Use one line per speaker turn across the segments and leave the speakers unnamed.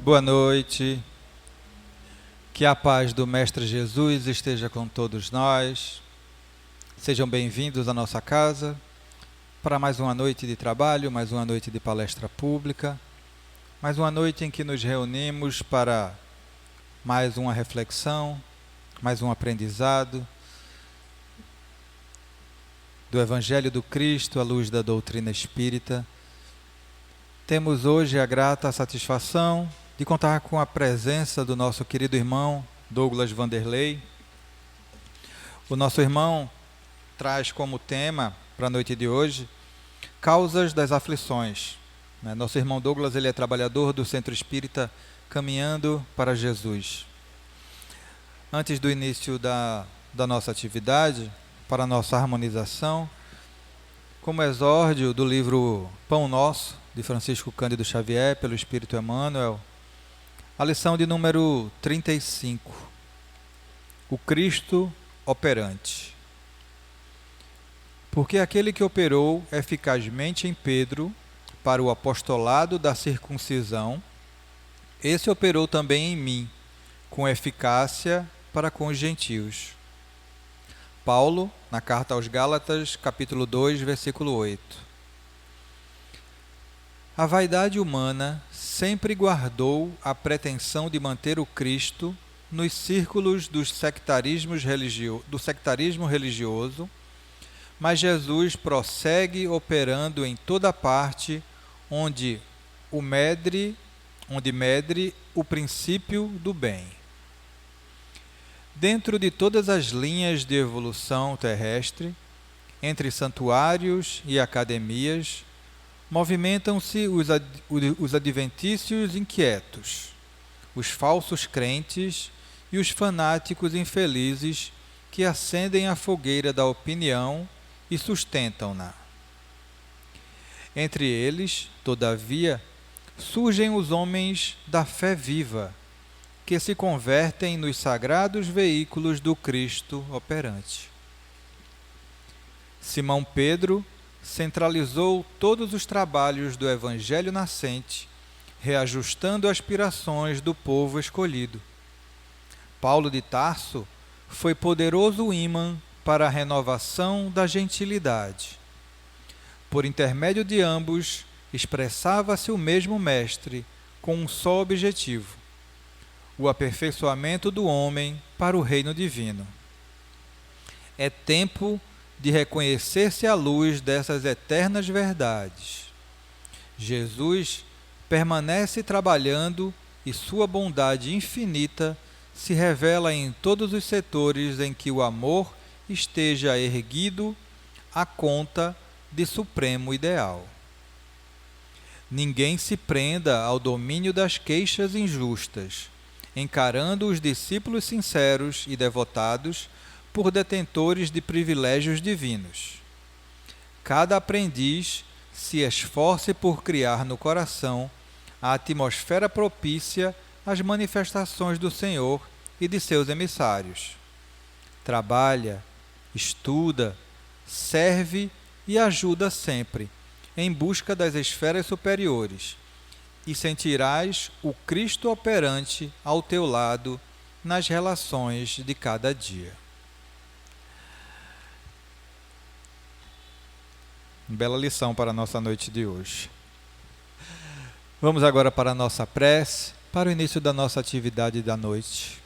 Boa noite, que a paz do Mestre Jesus esteja com todos nós. Sejam bem-vindos à nossa casa para mais uma noite de trabalho, mais uma noite de palestra pública, mais uma noite em que nos reunimos para mais uma reflexão, mais um aprendizado do Evangelho do Cristo à luz da doutrina espírita. Temos hoje a grata satisfação de contar com a presença do nosso querido irmão Douglas Vanderlei. O nosso irmão traz como tema para a noite de hoje causas das aflições. Nosso irmão Douglas, ele é trabalhador do Centro Espírita Caminhando para Jesus. Antes do início da nossa atividade, para a nossa harmonização, como exórdio do livro Pão Nosso, de Francisco Cândido Xavier, pelo Espírito Emmanuel, a lição de número 35, o Cristo operante. Porque aquele que operou eficazmente em Pedro para o apostolado da circuncisão, esse operou também em mim, com eficácia para com os gentios. Paulo, na carta aos Gálatas, capítulo 2, versículo 8. A vaidade humana sempre guardou a pretensão de manter o Cristo nos círculos do sectarismo religioso, mas Jesus prossegue operando em toda parte onde medre o princípio do bem. Dentro de todas as linhas de evolução terrestre, entre santuários e academias, movimentam-se os adventícios inquietos, os falsos crentes e os fanáticos infelizes que acendem a fogueira da opinião e sustentam-na. Entre eles, todavia, surgem os homens da fé viva, que se convertem nos sagrados veículos do Cristo operante. Simão Pedro centralizou todos os trabalhos do Evangelho nascente, reajustando aspirações do povo escolhido. Paulo de Tarso foi poderoso ímã para a renovação da gentilidade. Por intermédio de ambos, expressava-se o mesmo Mestre, com um só objetivo: o aperfeiçoamento do homem para o reino divino. É tempo de reconhecer-se à luz dessas eternas verdades. Jesus permanece trabalhando e sua bondade infinita se revela em todos os setores em que o amor esteja erguido à conta de supremo ideal. Ninguém se prenda ao domínio das queixas injustas, encarando os discípulos sinceros e devotados por detentores de privilégios divinos. Cada aprendiz se esforce por criar no coração a atmosfera propícia às manifestações do Senhor e de seus emissários. Trabalha, estuda, serve e ajuda sempre, em busca das esferas superiores, e sentirás o Cristo operante ao teu lado nas relações de cada dia. Bela lição para a nossa noite de hoje. Vamos agora para a nossa prece, para o início da nossa atividade da noite.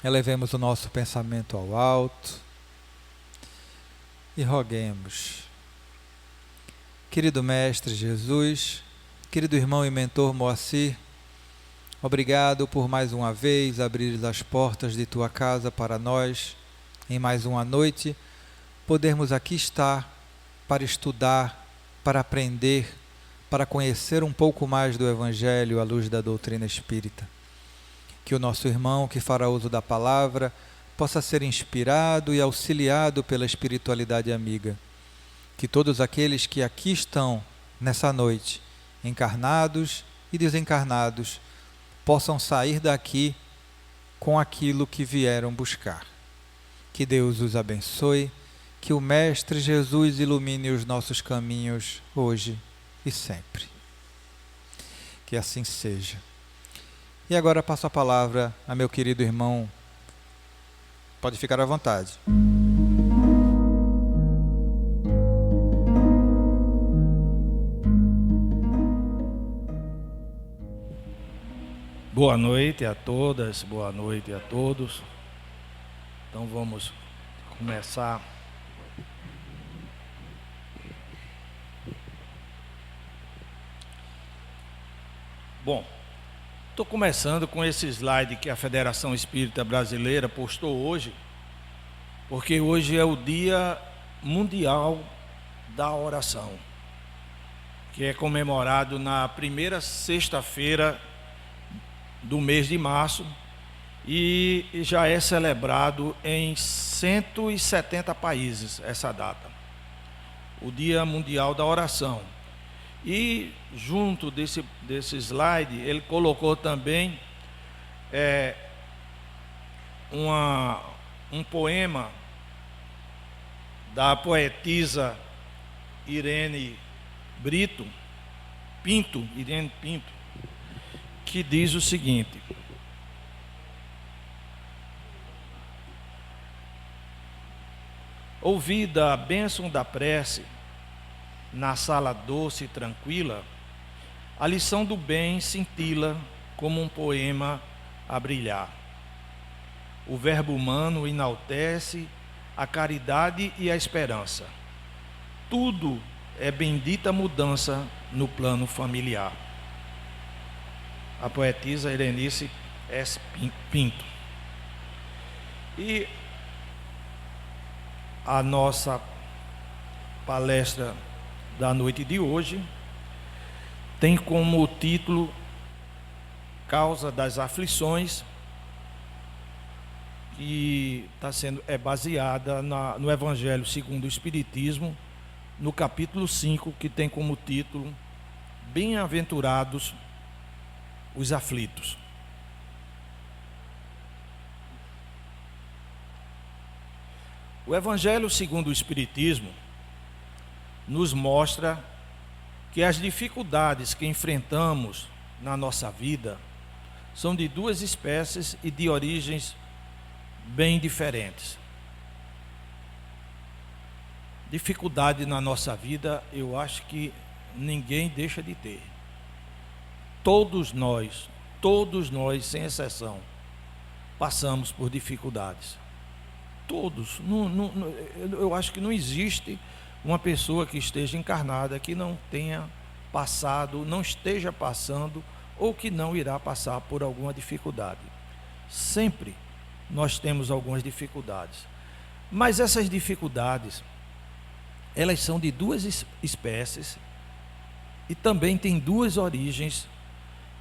Elevemos o nosso pensamento ao alto e roguemos. Querido Mestre Jesus, querido irmão e mentor Moacir, obrigado por mais uma vez abrir as portas de tua casa para nós, em mais uma noite, podermos aqui estar para estudar, para aprender, para conhecer um pouco mais do Evangelho à luz da doutrina espírita. Que o nosso irmão que fará uso da palavra possa ser inspirado e auxiliado pela espiritualidade amiga. Que todos aqueles que aqui estão nessa noite, encarnados e desencarnados, possam sair daqui com aquilo que vieram buscar. Que Deus os abençoe, que o Mestre Jesus ilumine os nossos caminhos hoje e sempre. Que assim seja. E agora passo a palavra a meu querido irmão. Pode ficar à vontade.
Boa noite a todas, boa noite a todos. Então vamos começar. Bom, estou começando com esse slide que a Federação Espírita Brasileira postou hoje, porque hoje é o Dia Mundial da Oração, que é comemorado na primeira sexta-feira do mês de março e já é celebrado em 170 países essa data, o Dia Mundial da Oração. E junto desse slide ele colocou também um poema da poetisa Irene Pinto, que diz o seguinte: ouvida a bênção da prece, na sala doce e tranquila, a lição do bem cintila como um poema a brilhar. O verbo humano enaltece a caridade e a esperança. Tudo é bendita mudança no plano familiar. A poetisa Irenice S. Pinto. E a nossa palestra da noite de hoje tem como título Causa das Aflições, que é baseada no Evangelho segundo o Espiritismo, no capítulo 5, que tem como título Bem-aventurados os aflitos. O Evangelho segundo o Espiritismo nos mostra que as dificuldades que enfrentamos na nossa vida são de duas espécies e de origens bem diferentes. Dificuldade na nossa vida, eu acho que ninguém deixa de ter. Todos nós, sem exceção, passamos por dificuldades. Todos. Eu acho que não existe uma pessoa que esteja encarnada que não tenha passado, não esteja passando ou que não irá passar por alguma dificuldade. Sempre nós temos algumas dificuldades. Mas essas dificuldades, elas são de duas espécies e também têm duas origens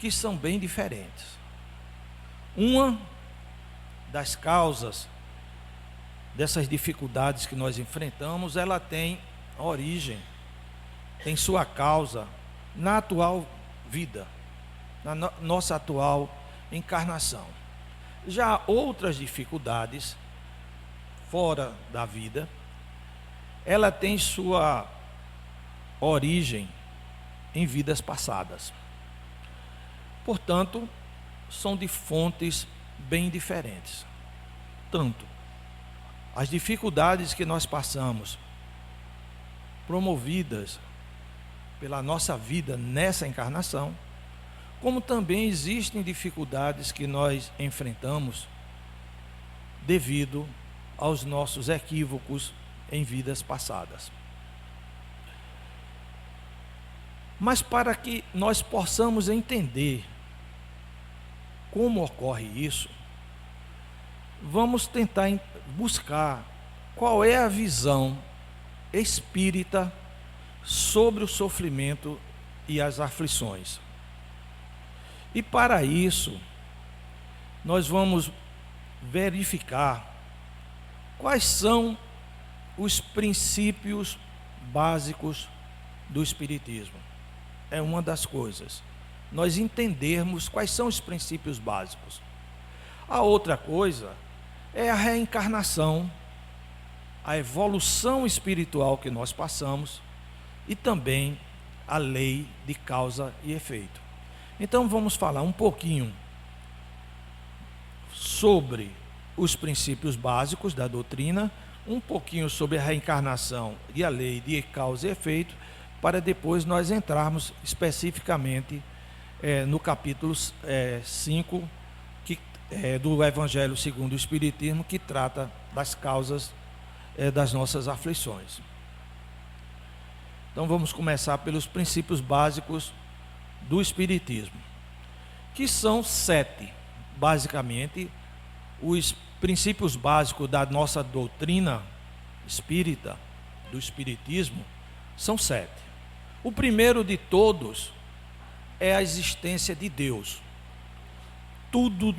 que são bem diferentes. Uma das causas dessas dificuldades que nós enfrentamos, ela tem origem, tem sua causa na atual vida, na nossa atual encarnação. Já outras dificuldades fora da vida, ela tem sua origem em vidas passadas. Portanto, são de fontes bem diferentes. Tanto as dificuldades que nós passamos, promovidas pela nossa vida nessa encarnação, como também existem dificuldades que nós enfrentamos devido aos nossos equívocos em vidas passadas. Mas para que nós possamos entender como ocorre isso, vamos tentar buscar qual é a visão espírita sobre o sofrimento e as aflições. E para isso, nós vamos verificar quais são os princípios básicos do Espiritismo. É uma das coisas, nós entendermos quais são os princípios básicos. A outra coisa é a reencarnação, a evolução espiritual que nós passamos e também a lei de causa e efeito. Então vamos falar um pouquinho sobre os princípios básicos da doutrina, um pouquinho sobre a reencarnação e a lei de causa e efeito, para depois nós entrarmos especificamente no capítulo 5 do Evangelho segundo o Espiritismo, que trata das causas das nossas aflições. Então vamos começar pelos princípios básicos do Espiritismo, que são 7, basicamente. Os princípios básicos da nossa doutrina espírita, do Espiritismo, são 7. O primeiro de todos é a existência de Deus. Tudo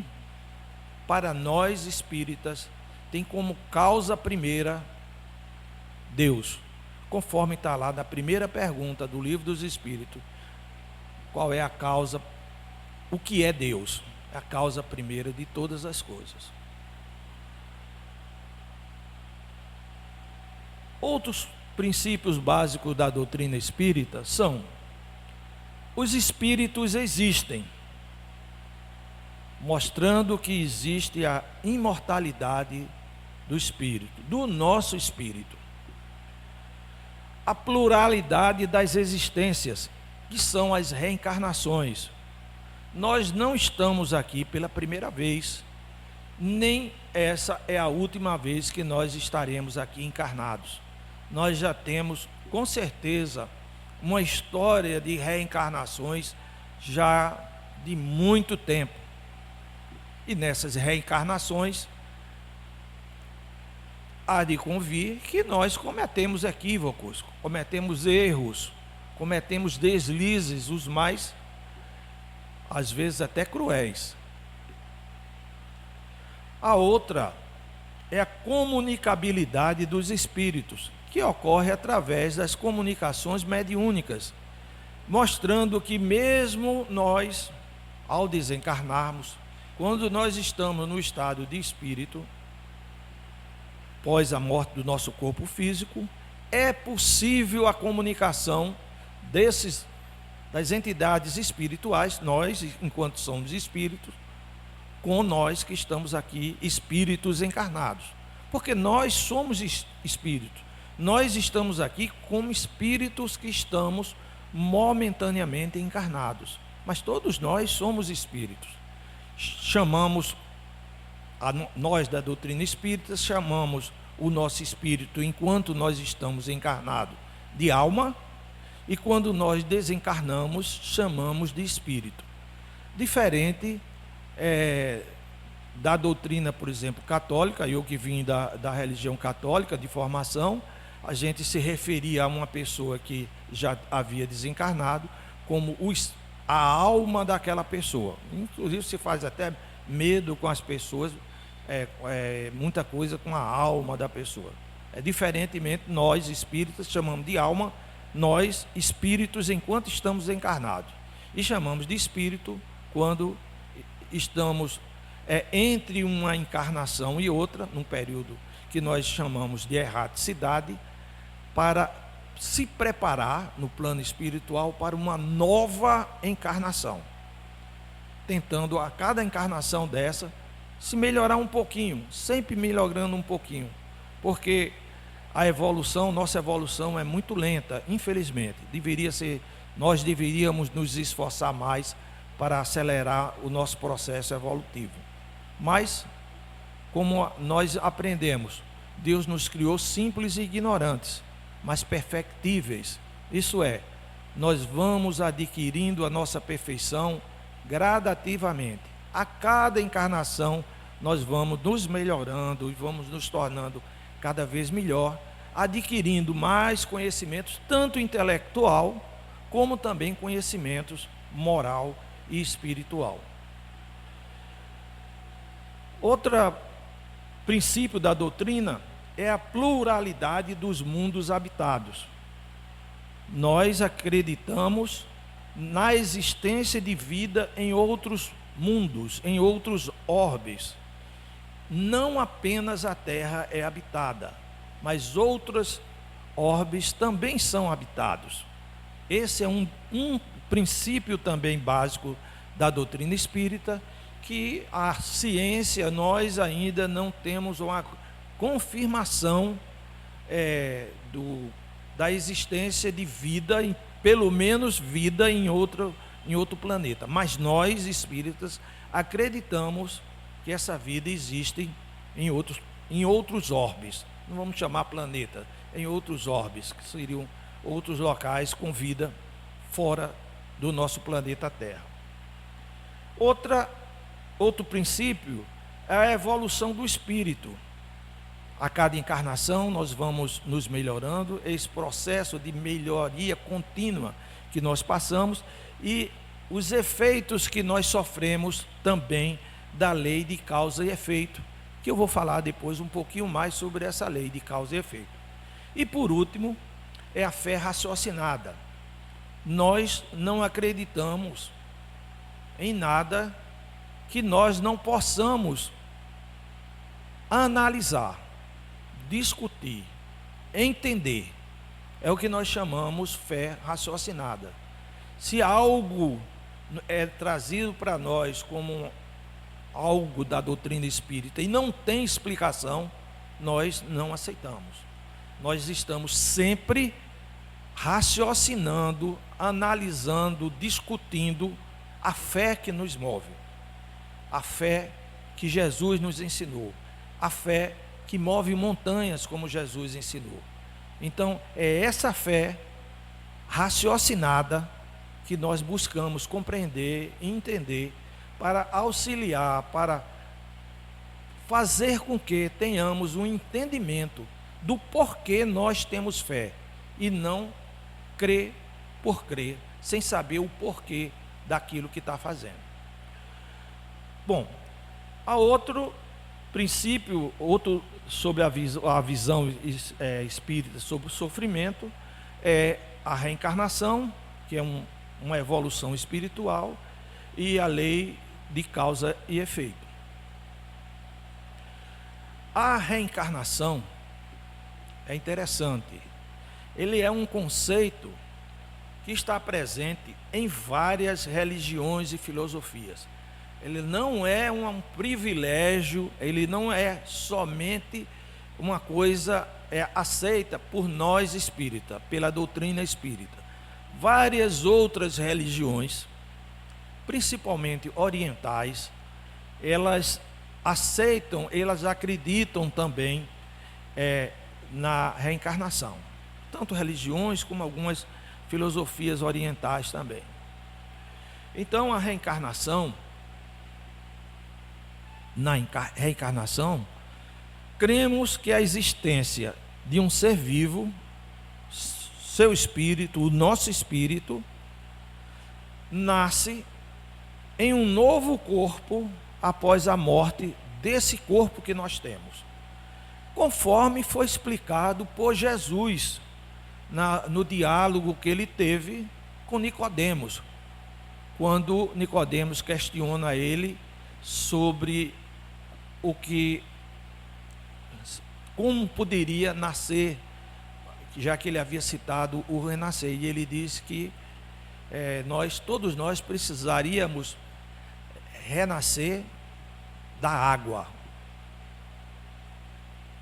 para nós espíritas tem como causa primeira Deus, conforme está lá na primeira pergunta do Livro dos Espíritos. Qual é a causa? O que é Deus? É a causa primeira de todas as coisas. Outros princípios básicos da doutrina espírita são: os espíritos existem, mostrando que existe a imortalidade do espírito, do nosso espírito. A pluralidade das existências, que são as reencarnações. Nós não estamos aqui pela primeira vez, nem essa é a última vez que nós estaremos aqui encarnados. Nós já temos, com certeza, uma história de reencarnações já de muito tempo. E nessas reencarnações, há de convir que nós cometemos equívocos, cometemos erros, cometemos deslizes, os mais, às vezes, até cruéis. A outra é a comunicabilidade dos espíritos, que ocorre através das comunicações mediúnicas, mostrando que mesmo nós, ao desencarnarmos, quando nós estamos no estado de espírito, após a morte do nosso corpo físico, é possível a comunicação das entidades espirituais, nós, enquanto somos espíritos, com nós que estamos aqui, espíritos encarnados. Porque nós somos espíritos, nós estamos aqui como espíritos que estamos momentaneamente encarnados, mas todos nós somos espíritos. Nós da doutrina espírita chamamos o nosso espírito, enquanto nós estamos encarnados, de alma, e quando nós desencarnamos, chamamos de espírito. Diferente da doutrina, por exemplo, católica, eu que vim da religião católica de formação, a gente se referia a uma pessoa que já havia desencarnado como a alma daquela pessoa. Inclusive se faz até medo com as pessoas, muita coisa com a alma da pessoa. Diferentemente, nós espíritas chamamos de alma, nós espíritos enquanto estamos encarnados, e chamamos de espírito quando estamos entre uma encarnação e outra, num período que nós chamamos de erraticidade, para se preparar no plano espiritual para uma nova encarnação, tentando a cada encarnação dessa se melhorar um pouquinho, sempre melhorando um pouquinho, porque a evolução, nossa evolução é muito lenta, infelizmente. Nós deveríamos nos esforçar mais para acelerar o nosso processo evolutivo. Mas, como nós aprendemos, Deus nos criou simples e ignorantes, mas perfectíveis. Isso é, nós vamos adquirindo a nossa perfeição gradativamente. A cada encarnação nós vamos nos melhorando e vamos nos tornando cada vez melhor, adquirindo mais conhecimentos, tanto intelectual como também conhecimentos moral e espiritual. Outro princípio da doutrina é a pluralidade dos mundos habitados. Nós acreditamos na existência de vida em outros mundos, em outros orbes. Não apenas a Terra é habitada, mas outros orbes também são habitados. Esse é um princípio também básico da doutrina espírita, que a ciência, nós ainda não temos uma confirmação da existência de vida, pelo menos vida em outro planeta. Mas nós, espíritas, acreditamos que essa vida existe em outros orbes. Não vamos chamar planeta, em outros orbes, que seriam outros locais com vida fora do nosso planeta Terra. Outro princípio é a evolução do espírito. A cada encarnação nós vamos nos melhorando, esse processo de melhoria contínua que nós passamos e os efeitos que nós sofremos também da lei de causa e efeito, que eu vou falar depois um pouquinho mais sobre essa lei de causa e efeito. E por último, é a fé raciocinada. Nós não acreditamos em nada que nós não possamos analisar, discutir, entender. É o que nós chamamos fé raciocinada. Se algo é trazido para nós como algo da doutrina espírita e não tem explicação, nós não aceitamos. Nós estamos sempre raciocinando, analisando, discutindo a fé que nos move, a fé que Jesus nos ensinou, a fé que move montanhas, como Jesus ensinou. Então, é essa fé raciocinada que nós buscamos compreender e entender para auxiliar, para fazer com que tenhamos um entendimento do porquê nós temos fé e não crer por crer, sem saber o porquê daquilo que está fazendo. Bom, há outro princípio, sobre a visão espírita sobre o sofrimento, é a reencarnação, que é uma evolução espiritual, e a lei de causa e efeito. A reencarnação é interessante. Ele é um conceito que está presente em várias religiões e filosofias. Ele não é um privilégio, ele não é somente uma coisa aceita por nós espírita, pela doutrina espírita. Várias outras religiões, principalmente orientais, elas aceitam, elas acreditam também na reencarnação. Tanto religiões como algumas filosofias orientais também. Então, a reencarnação, na reencarnação, cremos que a existência de um ser vivo, seu espírito, o nosso espírito, nasce em um novo corpo após a morte desse corpo que nós temos, conforme foi explicado por Jesus no diálogo que ele teve com Nicodemos, quando Nicodemos questiona ele sobre como poderia nascer, já que ele havia citado o renascer, e ele disse que todos nós precisaríamos renascer da água.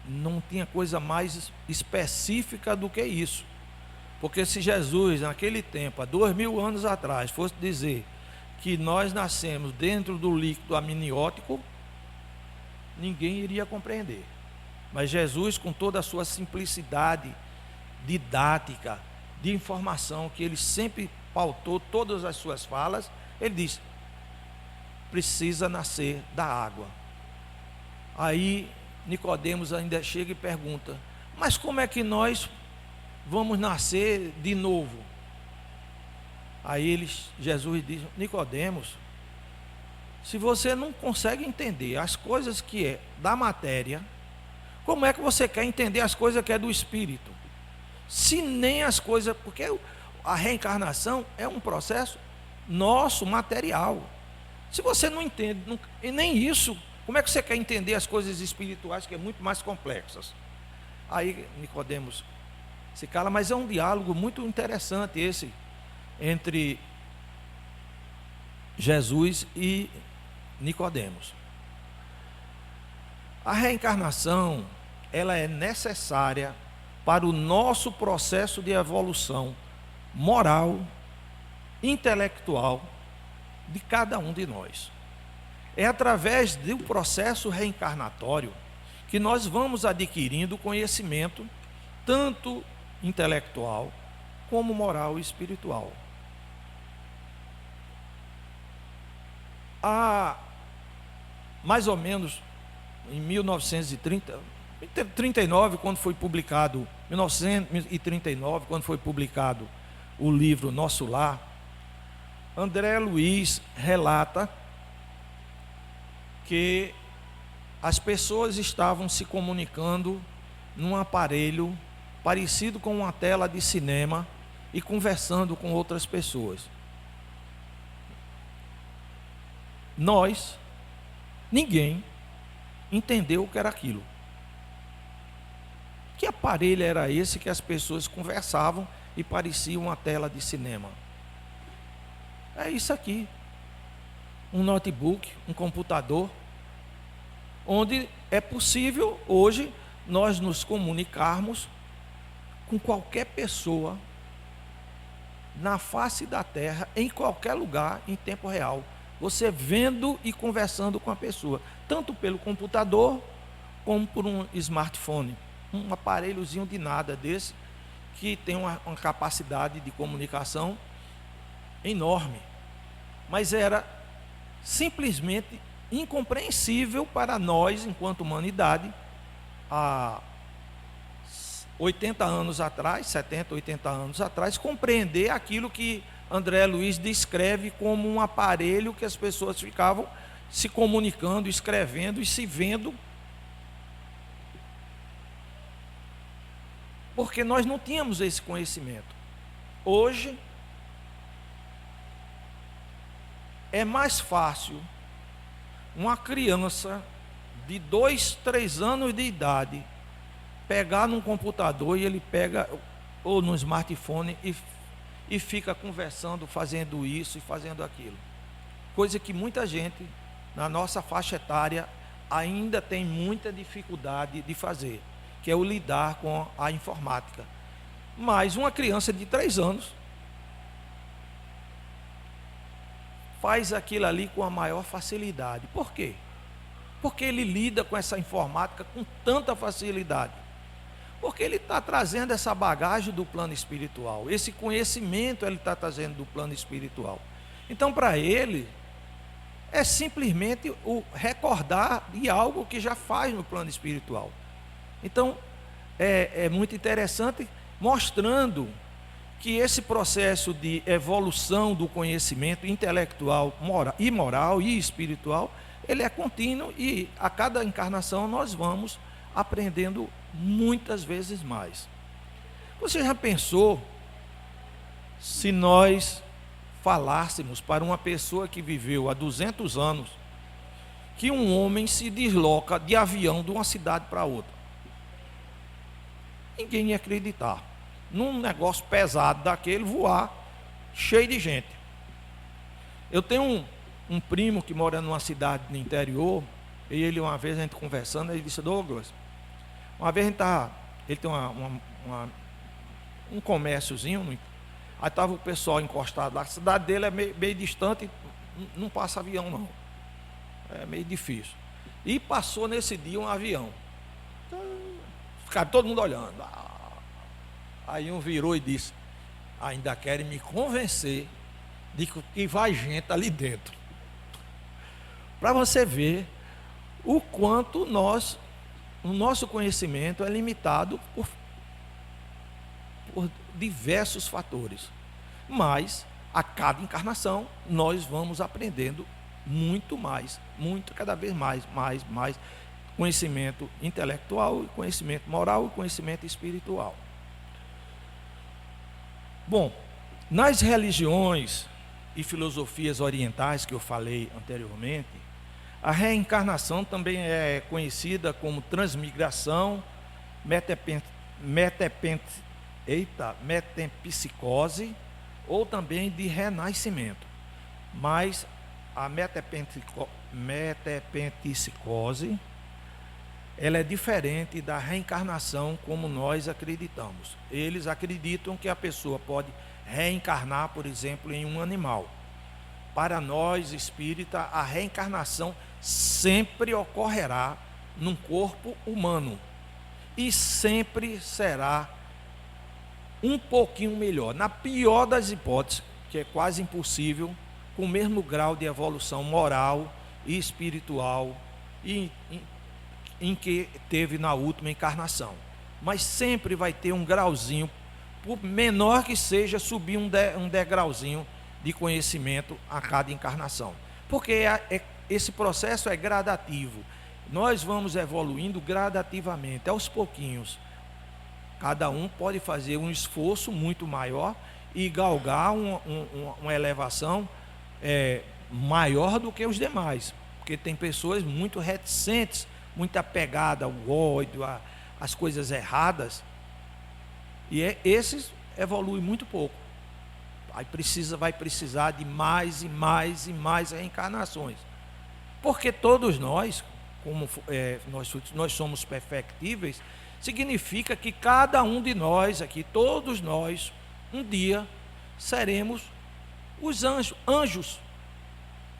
Não tinha coisa mais específica do que isso, porque se Jesus naquele tempo, há 2000 anos atrás, fosse dizer que nós nascemos dentro do líquido amniótico, ninguém iria compreender. Mas Jesus, com toda a sua simplicidade didática, de informação, que ele sempre pautou todas as suas falas, ele diz: precisa nascer da água. Aí Nicodemos ainda chega e pergunta: mas como é que nós vamos nascer de novo? Aí Jesus diz: Nicodemos, se você não consegue entender as coisas que é da matéria, como é que você quer entender as coisas que é do espírito? Se nem as coisas, porque a reencarnação é um processo nosso, material. Se você não entende, e nem isso, como é que você quer entender as coisas espirituais, que é muito mais complexas? Aí Nicodemos se cala, mas é um diálogo muito interessante esse entre Jesus e Nicodemos. A reencarnação, ela é necessária para o nosso processo de evolução moral, intelectual de cada um de nós. É através do processo reencarnatório que nós vamos adquirindo conhecimento, tanto intelectual como moral e espiritual. Há mais ou menos em 1939, quando foi publicado, 1939, quando foi publicado o livro Nosso Lar, André Luiz relata que as pessoas estavam se comunicando num aparelho parecido com uma tela de cinema e conversando com outras pessoas. Ninguém entendeu o que era aquilo. Que aparelho era esse que as pessoas conversavam e parecia uma tela de cinema? É isso aqui. Um notebook, um computador, onde é possível hoje nós nos comunicarmos com qualquer pessoa na face da terra, em qualquer lugar, em tempo real. Você vendo e conversando com a pessoa, tanto pelo computador como por um smartphone, um aparelhozinho de nada desse, que tem uma capacidade de comunicação enorme. Mas era simplesmente incompreensível para nós, enquanto humanidade, há 80 anos atrás, 70, 80 anos atrás, compreender aquilo que André Luiz descreve como um aparelho que as pessoas ficavam se comunicando, escrevendo e se vendo, porque nós não tínhamos esse conhecimento. Hoje é mais fácil uma criança de 2, 3 anos de idade pegar num computador, e ele pega, ou no smartphone, e fica conversando, fazendo isso e fazendo aquilo. Coisa que muita gente na nossa faixa etária ainda tem muita dificuldade de fazer, que é o lidar com a informática. Mas uma criança de 3 anos faz aquilo ali com a maior facilidade. Por quê? Porque ele lida com essa informática com tanta facilidade. Porque ele está trazendo essa bagagem do plano espiritual, esse conhecimento ele está trazendo do plano espiritual. Então, para ele, é simplesmente o recordar de algo que já faz no plano espiritual. Então, é muito interessante, mostrando que esse processo de evolução do conhecimento intelectual, moral e espiritual, ele é contínuo, e a cada encarnação nós vamos aprendendo muitas vezes mais. Você já pensou se nós falássemos para uma pessoa que viveu há 200 anos que um homem se desloca de avião de uma cidade para outra? Ninguém ia acreditar. Num negócio pesado daquele, voar cheio de gente. Eu tenho um primo que mora numa cidade no interior, e ele, uma vez a gente conversando, ele disse: Douglas, uma vez ele tem um comérciozinho, aí estava o pessoal encostado lá. A cidade dele é meio distante, não passa avião não, é meio difícil. E passou nesse dia um avião, ficaram todo mundo olhando. Aí um virou e disse: ainda querem me convencer de que vai gente ali dentro. Para você ver o quanto o nosso conhecimento é limitado por diversos fatores. Mas a cada encarnação nós vamos aprendendo muito mais, cada vez mais conhecimento intelectual, conhecimento moral e conhecimento espiritual. Bom, nas religiões e filosofias orientais que eu falei anteriormente, a reencarnação também é conhecida como transmigração, metempsicose, ou também de renascimento. Mas a metempsicose, ela é diferente da reencarnação como nós acreditamos. Eles acreditam que a pessoa pode reencarnar, por exemplo, em um animal. Para nós, espírita, a reencarnação sempre ocorrerá num corpo humano e sempre será um pouquinho melhor. Na pior das hipóteses, que é quase impossível, com o mesmo grau de evolução moral e espiritual em que teve na última encarnação. Mas sempre vai ter um grauzinho, por menor que seja, subir um degrauzinho de conhecimento a cada encarnação. Porque esse processo é gradativo. Nós vamos evoluindo gradativamente, aos pouquinhos. Cada um pode fazer um esforço muito maior e galgar uma elevação maior do que os demais. Porque tem pessoas muito reticentes, muito apegadas ao ódio, às coisas erradas. E esses evoluem muito pouco. Vai precisar de mais e mais e mais reencarnações. Porque todos nós, como nós somos perfectíveis, significa que cada um de nós aqui, todos nós, um dia seremos os anjos.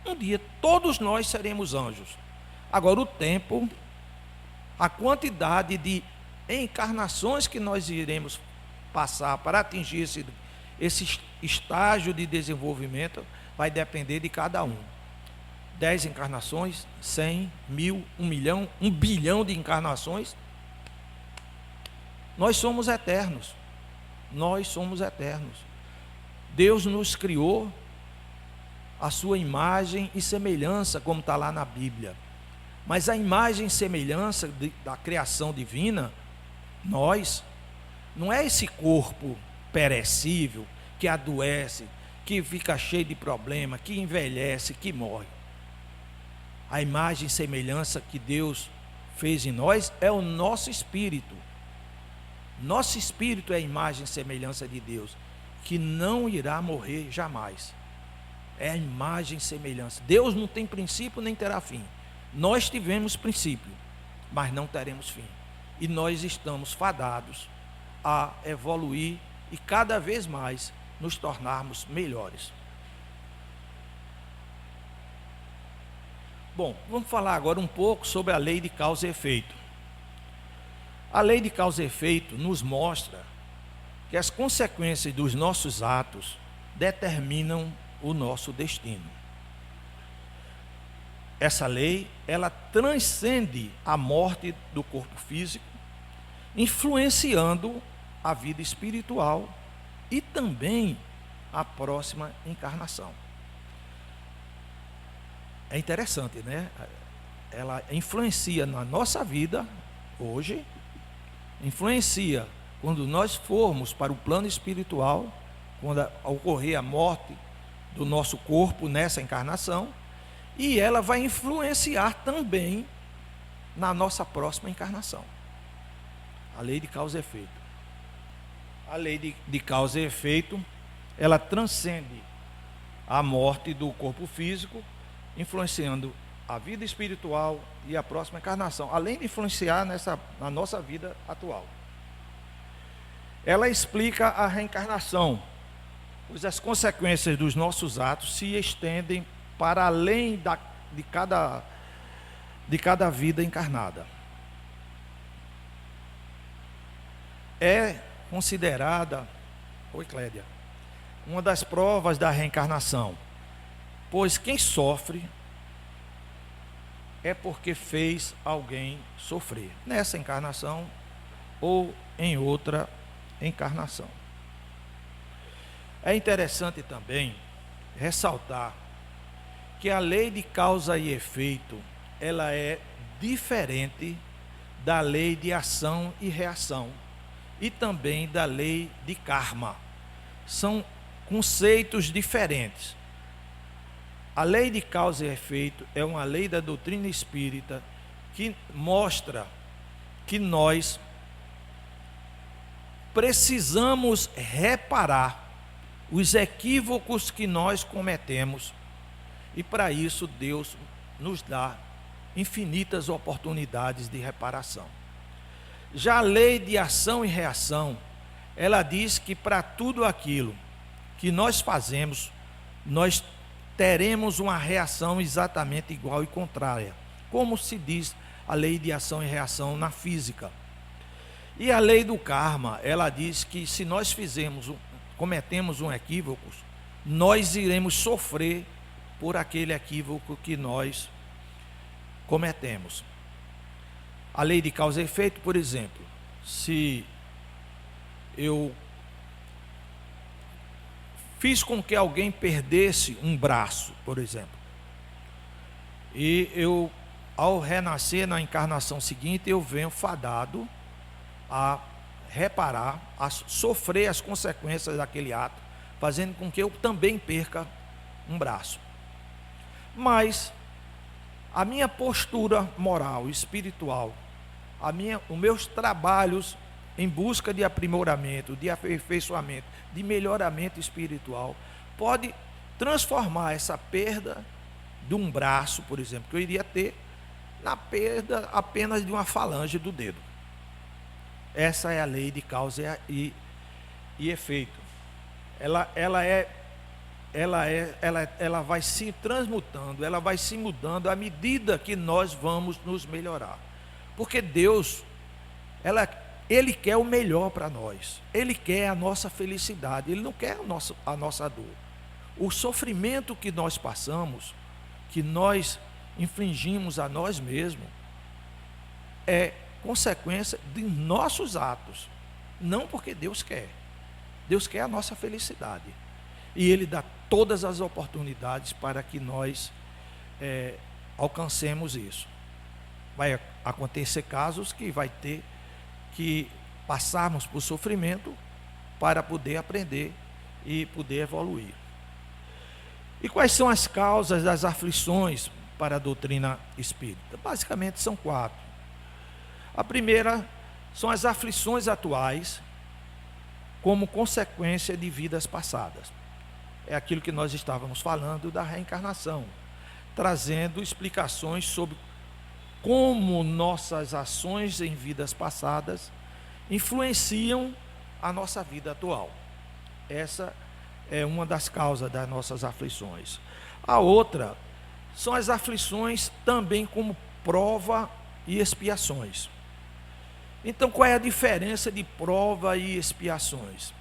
Um dia todos nós seremos anjos. Agora o tempo, a quantidade de encarnações que nós iremos passar para atingir esse estágio de desenvolvimento vai depender de cada um. 10 encarnações, 100, 1000, 1 milhão, 1 bilhão de encarnações. Nós somos eternos. Nós somos eternos. Deus nos criou a sua imagem e semelhança, como está lá na Bíblia. Mas a imagem e semelhança da criação divina, nós, não é esse corpo perecível, que adoece, que fica cheio de problema, que envelhece, que morre. A imagem e semelhança que Deus fez em nós é o nosso espírito. Nosso espírito é a imagem e semelhança de Deus, que não irá morrer jamais. É a imagem e semelhança. Deus não tem princípio nem terá fim. Nós tivemos princípio, mas não teremos fim. E nós estamos fadados a evoluir e cada vez mais nos tornarmos melhores. Bom, vamos falar agora um pouco sobre a lei de causa e efeito. A lei de causa e efeito nos mostra que as consequências dos nossos atos determinam o nosso destino. Essa lei, ela transcende a morte do corpo físico, influenciando a vida espiritual e também a próxima encarnação. É interessante, né? Ela influencia na nossa vida hoje, influencia quando nós formos para o plano espiritual, quando ocorrer a morte do nosso corpo nessa encarnação, e ela vai influenciar também na nossa próxima encarnação. A lei de causa e efeito. A lei de causa e efeito, ela transcende a morte do corpo físico, influenciando a vida espiritual e a próxima encarnação, além de influenciar na nossa vida atual. Ela explica a reencarnação, pois as consequências dos nossos atos se estendem para além de cada vida encarnada. É considerada, Clédia, uma das provas da reencarnação, pois quem sofre é porque fez alguém sofrer, nessa encarnação ou em outra encarnação. É interessante também ressaltar que a lei de causa e efeito, ela é diferente da lei de ação e reação e também da lei de karma. São conceitos diferentes. A lei de causa e efeito é uma lei da doutrina espírita que mostra que nós precisamos reparar os equívocos que nós cometemos, e para isso Deus nos dá infinitas oportunidades de reparação. Já a lei de ação e reação, ela diz que para tudo aquilo que nós fazemos, nós teremos uma reação exatamente igual e contrária, como se diz a lei de ação e reação na física. E a lei do karma, ela diz que se nós cometemos um equívoco, nós iremos sofrer por aquele equívoco que nós cometemos. A lei de causa e efeito, por exemplo, se eu fiz com que alguém perdesse um braço, por exemplo, e eu, ao renascer na encarnação seguinte, eu venho fadado a reparar, a sofrer as consequências daquele ato, fazendo com que eu também perca um braço. Mas a minha postura moral, espiritual, os meus trabalhos em busca de aprimoramento, de aperfeiçoamento, de melhoramento espiritual, pode transformar essa perda de um braço, por exemplo, que eu iria ter, na perda apenas de uma falange do dedo. Essa é a lei de causa e efeito. Ela vai se transmutando, ela vai se mudando à medida que nós vamos nos melhorar. Porque Deus, Ele quer o melhor para nós. Ele quer a nossa felicidade. Ele não quer a nossa dor. O sofrimento que nós passamos, que nós infligimos a nós mesmos, é consequência de nossos atos. Não porque Deus quer. Deus quer a nossa felicidade. E Ele dá todas as oportunidades para que nós alcancemos isso. Vai acontecer casos que vai ter que passarmos por sofrimento para poder aprender e poder evoluir. E quais são as causas das aflições para a doutrina espírita? Basicamente são 4. A primeira são as aflições atuais como consequência de vidas passadas. É aquilo que nós estávamos falando da reencarnação, trazendo explicações sobre como nossas ações em vidas passadas influenciam a nossa vida atual. Essa é uma das causas das nossas aflições. A outra são as aflições também como prova e expiações. Então, qual é a diferença de prova e expiações?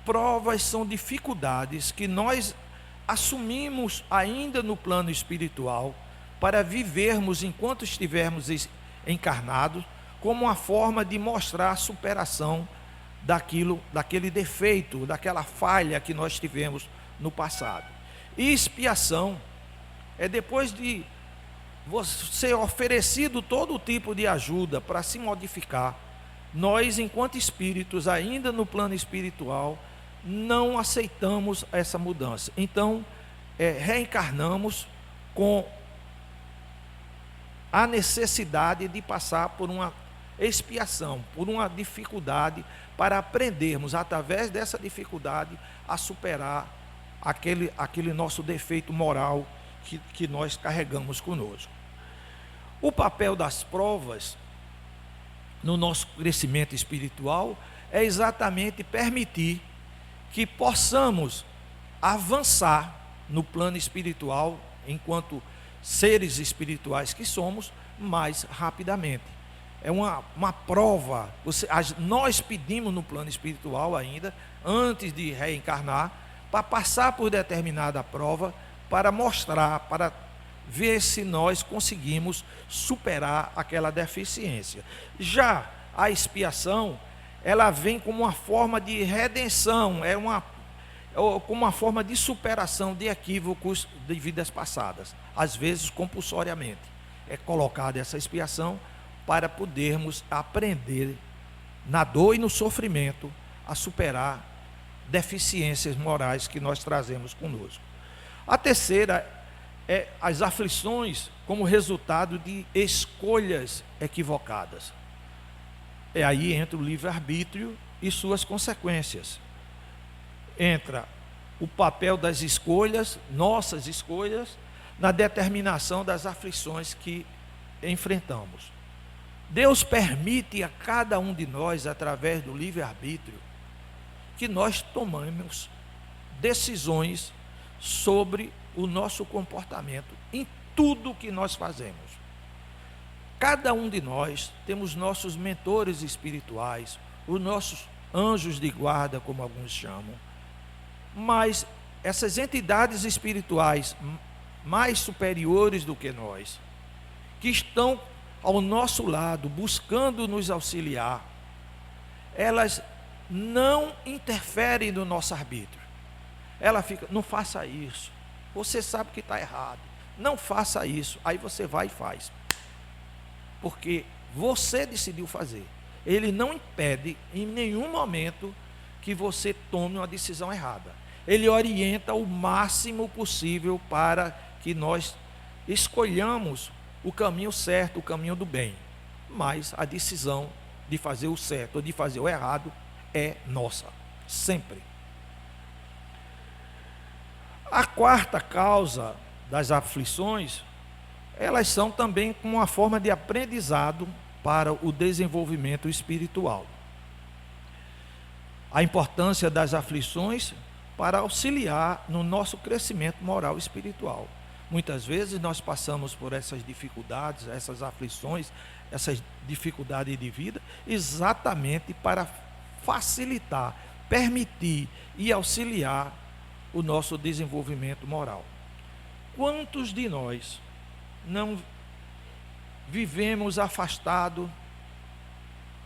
Provas são dificuldades que nós assumimos ainda no plano espiritual para vivermos enquanto estivermos encarnados, como uma forma de mostrar a superação daquele defeito, daquela falha que nós tivemos no passado. E expiação é depois de você oferecido todo tipo de ajuda para se modificar, nós, enquanto espíritos, ainda no plano espiritual, não aceitamos essa mudança. Então, reencarnamos com a necessidade de passar por uma expiação, por uma dificuldade, para aprendermos, através dessa dificuldade, a superar aquele nosso defeito moral que nós carregamos conosco. O papel das provas no nosso crescimento espiritual é exatamente permitir que possamos avançar no plano espiritual, enquanto seres espirituais que somos, mais rapidamente. É uma prova. Nós pedimos no plano espiritual ainda, antes de reencarnar, para passar por determinada prova, para mostrar, para ver se nós conseguimos superar aquela deficiência. Já a expiação, ela vem como uma forma de redenção, como uma forma de superação de equívocos de vidas passadas, às vezes compulsoriamente. É colocada essa expiação para podermos aprender na dor e no sofrimento a superar deficiências morais que nós trazemos conosco. A terceira é as aflições como resultado de escolhas equivocadas. Aí entra o livre-arbítrio e suas consequências. Entra o papel das escolhas, nossas escolhas, na determinação das aflições que enfrentamos. Deus permite a cada um de nós, através do livre-arbítrio, que nós tomemos decisões sobre o nosso comportamento em tudo que nós fazemos. Cada um de nós temos nossos mentores espirituais, os nossos anjos de guarda, como alguns chamam, mas essas entidades espirituais mais superiores do que nós, que estão ao nosso lado, buscando nos auxiliar, elas não interferem no nosso arbítrio. Ela fica, não faça isso, você sabe que está errado, não faça isso, aí você vai e faz, porque você decidiu fazer. Ele não impede em nenhum momento que você tome uma decisão errada. Ele orienta o máximo possível para que nós escolhamos o caminho certo, o caminho do bem. Mas a decisão de fazer o certo ou de fazer o errado é nossa, sempre. A quarta causa das aflições, elas são também uma forma de aprendizado para o desenvolvimento espiritual. A importância das aflições para auxiliar no nosso crescimento moral e espiritual. Muitas vezes nós passamos por essas dificuldades, essas aflições, essas dificuldades de vida, exatamente para facilitar, permitir e auxiliar o nosso desenvolvimento moral. Quantos de nós não vivemos afastados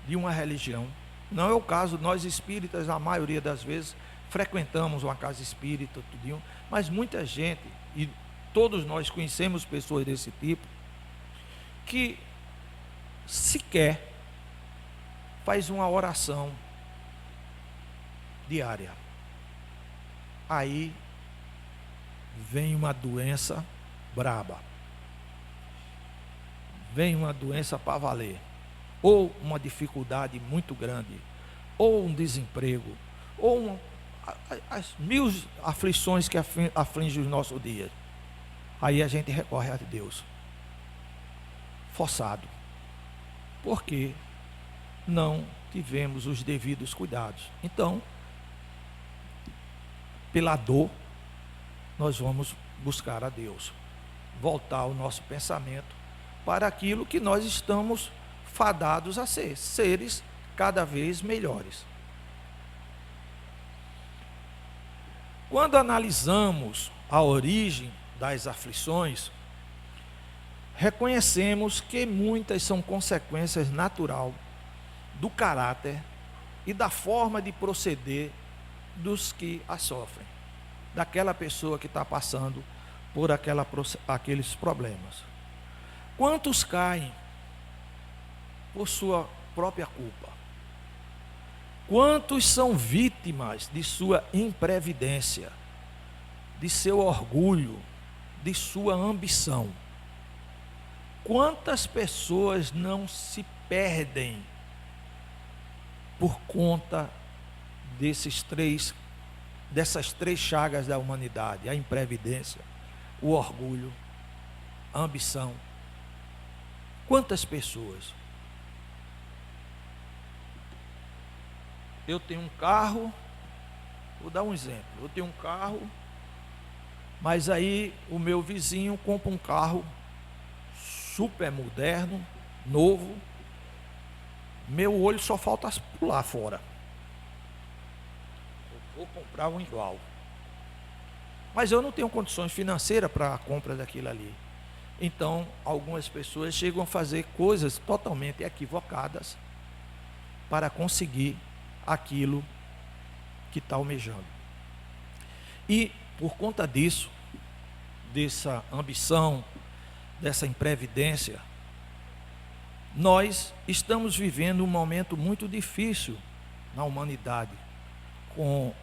de uma religião? Não é o caso, nós espíritas, a maioria das vezes, frequentamos uma casa espírita, tudinho, mas muita gente, e todos nós conhecemos pessoas desse tipo, que sequer faz uma oração diária. Aí vem uma doença braba, vem uma doença para valer, ou uma dificuldade muito grande, ou um desemprego, ou as mil aflições que afligem os nossos dias. Aí a gente recorre a Deus, forçado, porque não tivemos os devidos cuidados. Então, pela dor, nós vamos buscar a Deus, voltar o nosso pensamento para aquilo que nós estamos fadados a ser, seres cada vez melhores. Quando analisamos a origem das aflições, reconhecemos que muitas são consequências naturais do caráter e da forma de proceder dos que a sofrem, daquela pessoa que está passando por aqueles problemas. Quantos caem por sua própria culpa? Quantos são vítimas de sua imprevidência, de seu orgulho, de sua ambição? Quantas pessoas não se perdem por conta dessas três chagas da humanidade: a imprevidência, o orgulho, a ambição? Quantas pessoas? Eu tenho um carro, vou dar um exemplo, eu tenho um carro, mas aí o meu vizinho compra um carro super moderno, novo, meu olho só falta pular fora. Eu vou comprar um igual, mas eu não tenho condições financeiras para a compra daquilo ali. Então, algumas pessoas chegam a fazer coisas totalmente equivocadas para conseguir aquilo que está almejando. E por conta disso, dessa ambição, dessa imprevidência, nós estamos vivendo um momento muito difícil na humanidade, com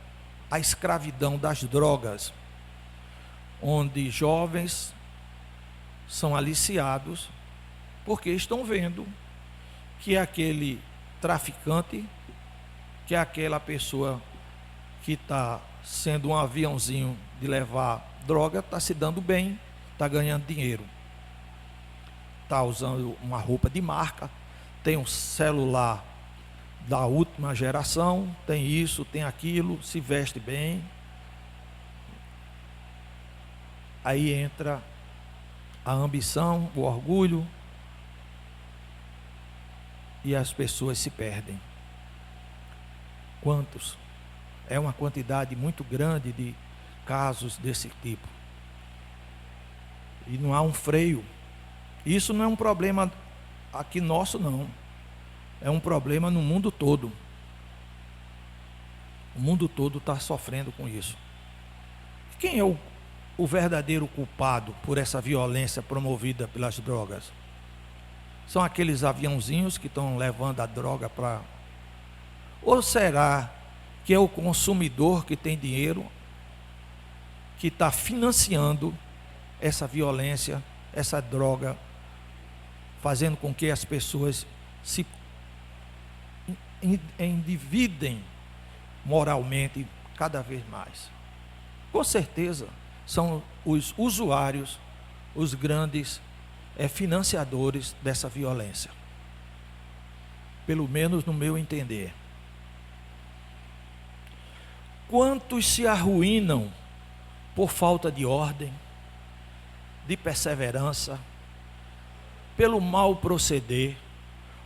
a escravidão das drogas, onde jovens são aliciados porque estão vendo que aquele traficante, que é aquela pessoa que está sendo um aviãozinho de levar droga, está se dando bem, está ganhando dinheiro. Está usando uma roupa de marca, tem um celular da última geração, tem isso, tem aquilo, se veste bem. Aí entra a ambição, o orgulho, e as pessoas se perdem. Quantos? É uma quantidade muito grande de casos desse tipo. E não há um freio. Isso não é um problema aqui nosso, não. É um problema no mundo todo. O mundo todo está sofrendo com isso. Quem é o verdadeiro culpado por essa violência promovida pelas drogas? São aqueles aviãozinhos que estão levando a droga para... Ou será que é o consumidor que tem dinheiro, que está financiando essa violência, essa droga, fazendo com que as pessoas se endividem moralmente cada vez mais? Com certeza são os usuários, os grandes financiadores dessa violência, pelo menos no meu entender. Quantos se arruinam por falta de ordem, de perseverança, pelo mau proceder,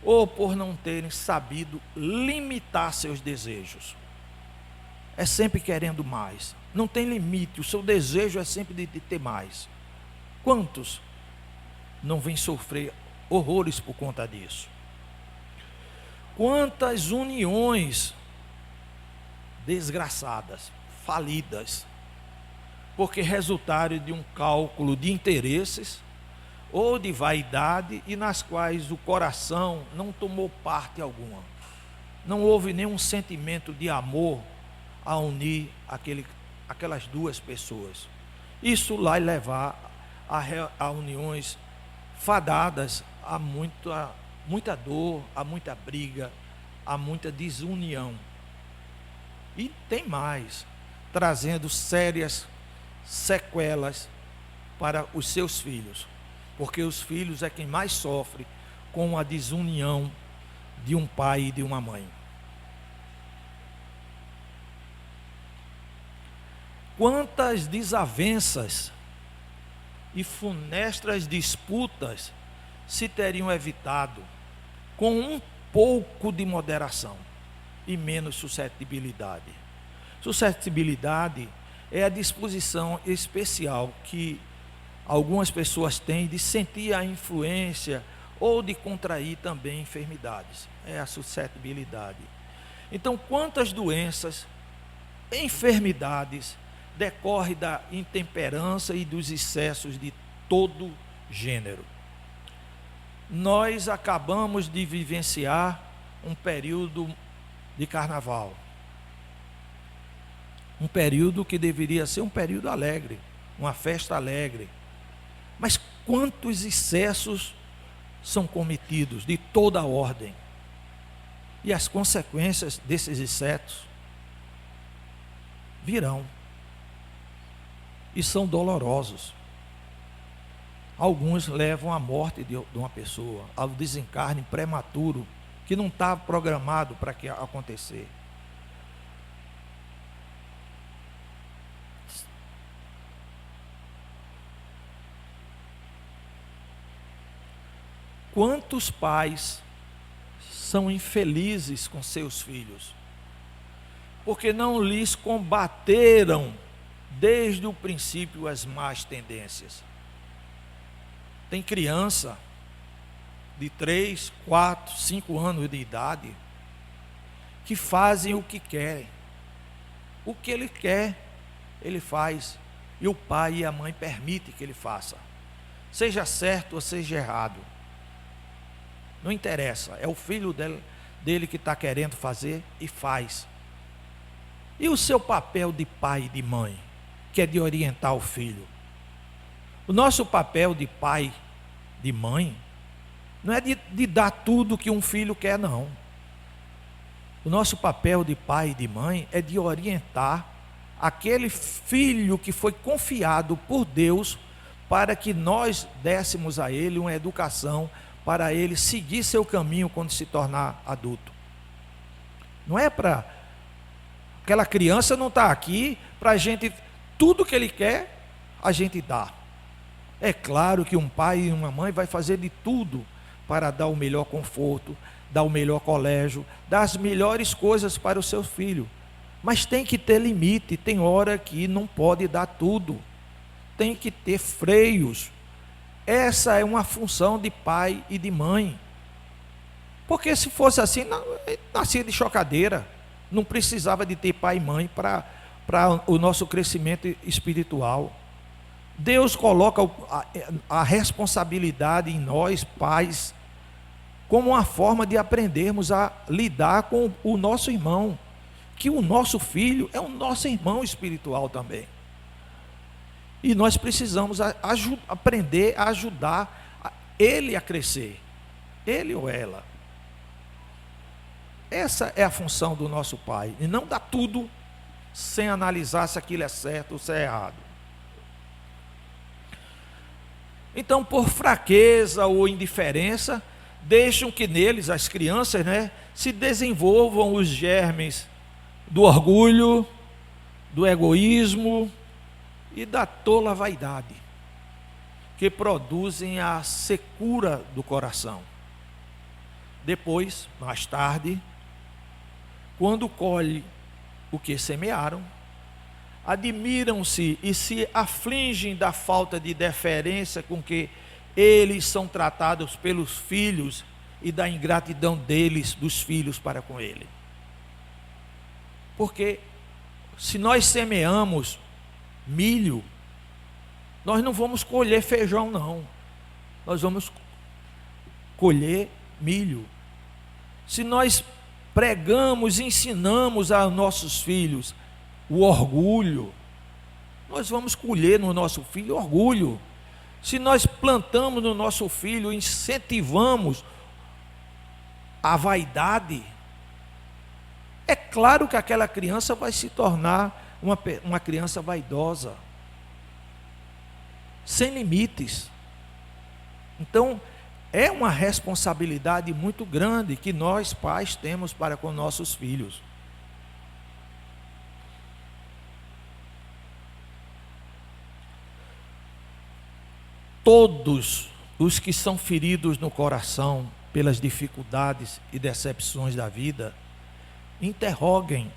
ou por não terem sabido limitar seus desejos. É sempre querendo mais, não tem limite, o seu desejo é sempre de ter mais. Quantos não vêm sofrer horrores por conta disso? Quantas uniões desgraçadas, falidas, porque resultaram de um cálculo de interesses ou de vaidade, e nas quais o coração não tomou parte alguma. Não houve nenhum sentimento de amor a unir aquelas duas pessoas. Isso vai levar a uniões fadadas a muita dor, a muita briga, a muita desunião. E tem mais, trazendo sérias sequelas para os seus filhos, porque os filhos é quem mais sofre com a desunião de um pai e de uma mãe. Quantas desavenças e funestas disputas se teriam evitado com um pouco de moderação e menos suscetibilidade? Suscetibilidade é a disposição especial que algumas pessoas têm de sentir a influência ou de contrair também enfermidades. É a suscetibilidade. Então, quantas doenças, enfermidades decorrem da intemperança e dos excessos de todo gênero? Nós acabamos de vivenciar um período de carnaval, um período que deveria ser um período alegre, uma festa alegre, mas quantos excessos são cometidos de toda a ordem, e as consequências desses excessos virão e são dolorosos. Alguns levam à morte de uma pessoa, ao desencarne prematuro, que não estava programado para que acontecer. Quantos pais são infelizes com seus filhos, porque não lhes combateram desde o princípio as más tendências? Tem criança de 3, 4, 5 anos de idade que fazem o que querem. O que ele quer, ele faz, e o pai e a mãe permitem que ele faça, seja certo ou seja errado. Não interessa, é o filho dele que está querendo fazer e faz. E o seu papel de pai e de mãe, que é de orientar o filho? O nosso papel de pai, de mãe, não é de dar tudo que um filho quer, não. O nosso papel de pai e de mãe é de orientar aquele filho que foi confiado por Deus para que nós dessemos a ele uma educação para ele seguir seu caminho quando se tornar adulto. Não é para... Aquela criança não está aqui para a gente... Tudo que ele quer, a gente dá. É claro que um pai e uma mãe vai fazer de tudo para dar o melhor conforto, dar o melhor colégio, dar as melhores coisas para o seu filho. Mas tem que ter limite, tem hora que não pode dar tudo. Tem que ter freios. Essa é uma função de pai e de mãe. Porque se fosse assim, nascia de chocadeira. Não precisava de ter pai e mãe para o nosso crescimento espiritual. Deus coloca a responsabilidade em nós, pais, como uma forma de aprendermos a lidar com o nosso irmão. Que o nosso filho é o nosso irmão espiritual também. E nós precisamos aprender a ajudar ele a crescer. Ele ou ela. Essa é a função do nosso pai. E não dar tudo sem analisar se aquilo é certo ou se é errado. Então, por fraqueza ou indiferença, deixam que neles, as crianças, se desenvolvam os germes do orgulho, do egoísmo e da tola vaidade, que produzem a secura do coração. Depois, mais tarde, quando colhe o que semearam, admiram-se e se afligem da falta de deferência com que eles são tratados pelos filhos e da ingratidão deles, dos filhos para com ele. Porque se nós semeamos milho, nós não vamos colher feijão, não. Nós vamos colher milho. Se nós pregamos, ensinamos aos nossos filhos o orgulho, nós vamos colher no nosso filho orgulho. Se nós plantamos no nosso filho, incentivamos a vaidade, é claro que aquela criança vai se tornar uma criança vaidosa, sem limites. Então, é uma responsabilidade muito grande que nós, pais, temos para com nossos filhos. Todos os que são feridos no coração pelas dificuldades e decepções da vida, interroguem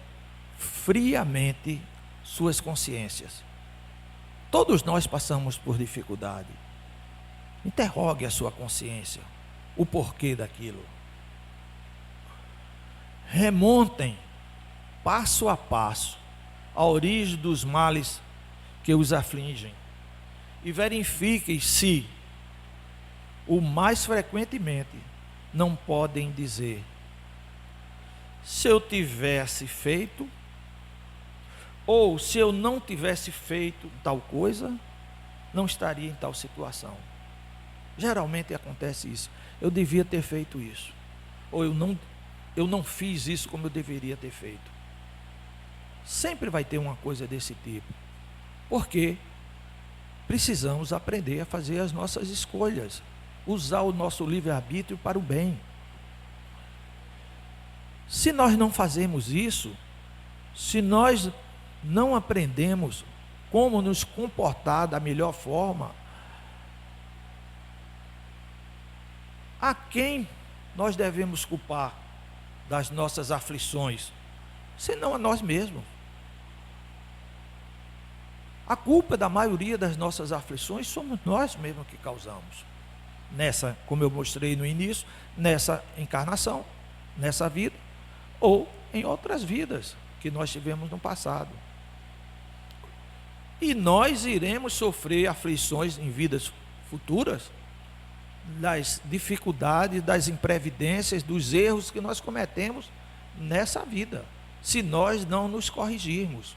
friamente suas consciências. Todos nós passamos por dificuldade. Interrogue a sua consciência, o porquê daquilo. Remontem, passo a passo, a origem dos males que os afligem e verifiquem se, o mais frequentemente, não podem dizer: se eu tivesse feito, ou se eu não tivesse feito tal coisa, não estaria em tal situação. Geralmente acontece isso. Eu devia ter feito isso, ou eu não fiz isso como eu deveria ter feito. Sempre vai ter uma coisa desse tipo, porque precisamos aprender a fazer as nossas escolhas, usar o nosso livre-arbítrio para o bem. Se nós não fazemos isso, se nós não aprendemos como nos comportar da melhor forma, a quem nós devemos culpar das nossas aflições, senão a nós mesmos? A culpa da maioria das nossas aflições somos nós mesmos que causamos. Nessa, como eu mostrei no início, nessa encarnação, nessa vida, ou em outras vidas que nós tivemos no passado. E nós iremos sofrer aflições em vidas futuras, das dificuldades, das imprevidências, dos erros que nós cometemos nessa vida, se nós não nos corrigirmos.